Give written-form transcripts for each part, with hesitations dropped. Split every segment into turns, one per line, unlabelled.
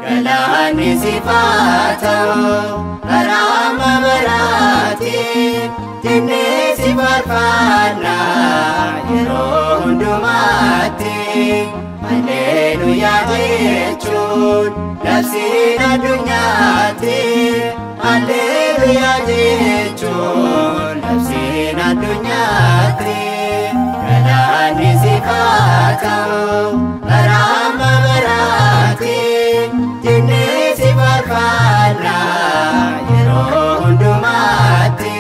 Galani sifatau Barama barati Jene sifatfana Yero hundumati Haleluya jechun Nafsin adunyati Haleluya jechun Nafsin adunyati Galani sifatau Barama barati Jene sifatfana Yero hundumati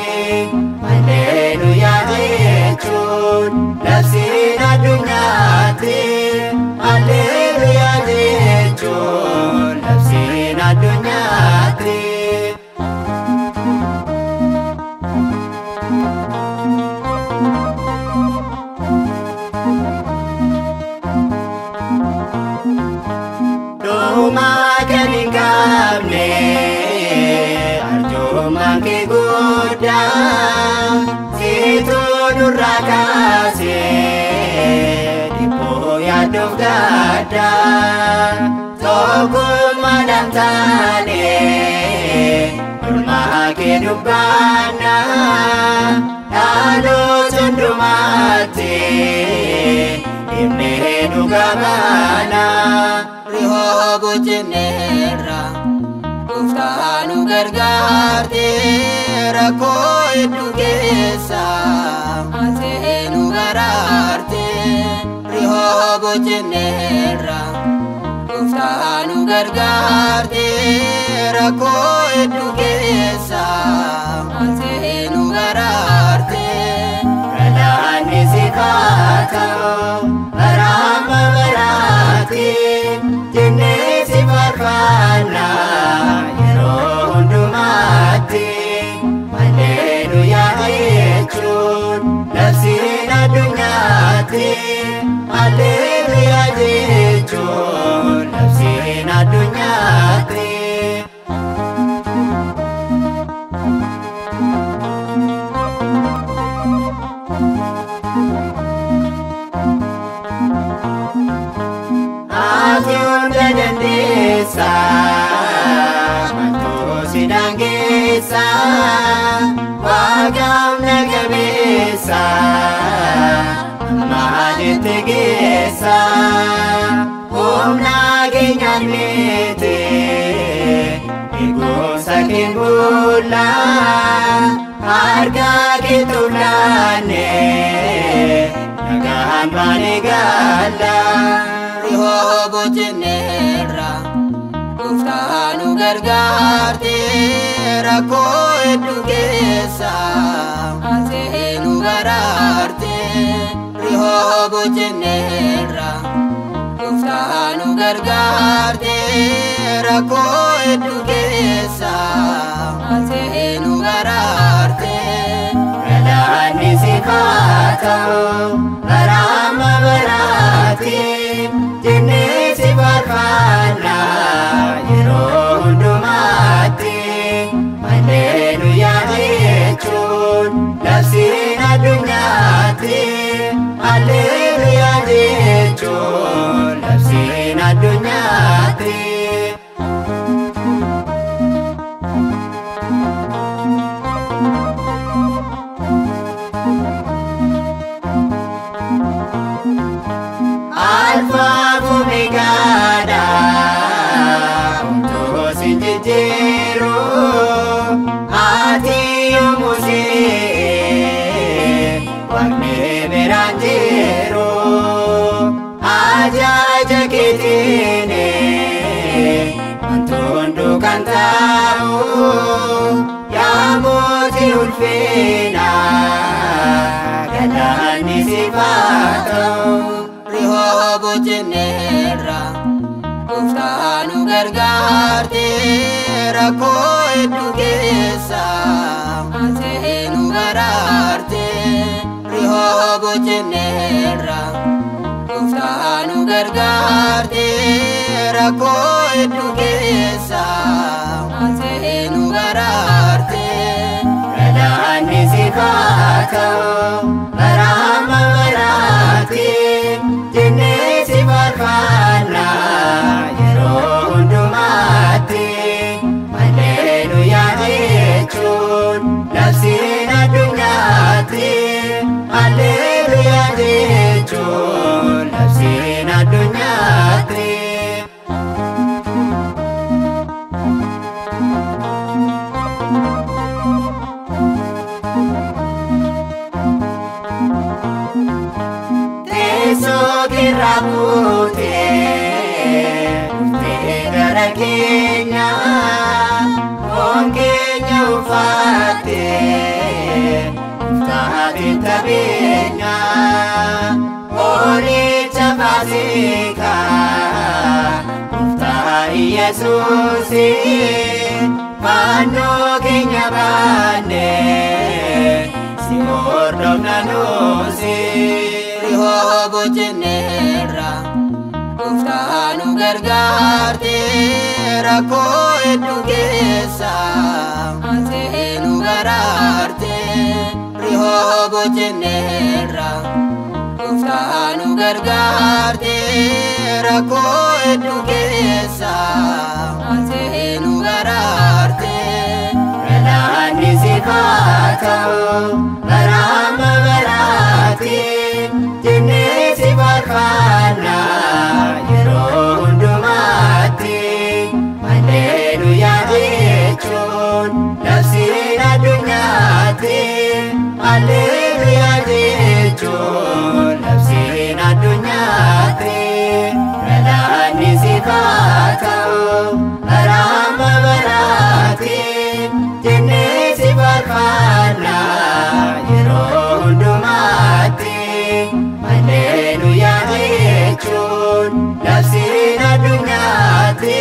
Haleluya jechun Nafsin adunyati Haleluya jechun Nafsin adunyati Doma kaning kamne arjuma ke goda situ nurakase dipoya dogada toko madam tane rumah ke dubana lalu cendumati imne dugamana Rihobo jenera Uftanu gargarte Rako edu gesa Atenu gararte Rihobo jenera Uftanu gargarte Rako edu gesa Atenu gararte Galani sikatau Barama barati Jene sifatfana Yero hundumati Haleluya jechun Nafsin adunyati Haleluya jechun Nafsin adunyati Atyun dadandesa Mantu sidangesa Wagam nagamesa Mahaditegesa Om naginyan mite Igu sakin bula Harga kitulane Nagahan manigala Rihobo jenera Uftanu gargarte Rako edu gesa Atenu gararte Rihobo jenera Uftanu gargarte Rako edu gesa Atenu gararte Galani sifatau Barama barati Jene sifatfana Yero hundumati Haleluya jechun Nafsin adunyati Haleluya jechun Nafsin adunyati Alpha Omegada Untuk sinjero Ati omuse Wakne beranjero Aja jakitine Mentundukan tahu Yamuti ulfina Galani sifatau Rihobo bocenneerra Gooftaan nu gargaarte rakkoo hedduu keessa ati nu baraarte rihoo bocenneerra Gooftaan nu gargaarte rakkoo hedduu keessa ati nu baraarte Galaanni siif haa ta'u baraama baraate jennee si faarfanna yeroo hundumaatti Alleluuyaa jechuun labsiin addunyaatti Alleluuyaa jechuun labsiin addunyaatti Rabuute gara keenya foon keenya uffatte taate tabeenya horicha Faasiikaa Yesuusi fannoo keenya baanne si hordofna nuusi rihoo bocenneerra Gooftaan nu gargaarte rakkoo hedduu keessa ati nu baraarte rihoo bocenneerra Gooftaan nu gargaarte rakkoo hedduu keessa ati nu baraarte Galaanni siif haa ta'u baraama baraate jennee si faarfanna yeroo hundumaatti Alleluuyaa jechuun labsiin addunyaatti Alleluuyaa jechuun labsiin addunyaatti Galaanni siif haa ta'u baraama baraate jennee si faarfanna yeroo hundumaatti Alleluuyaa jechuun labsiin addunyaatti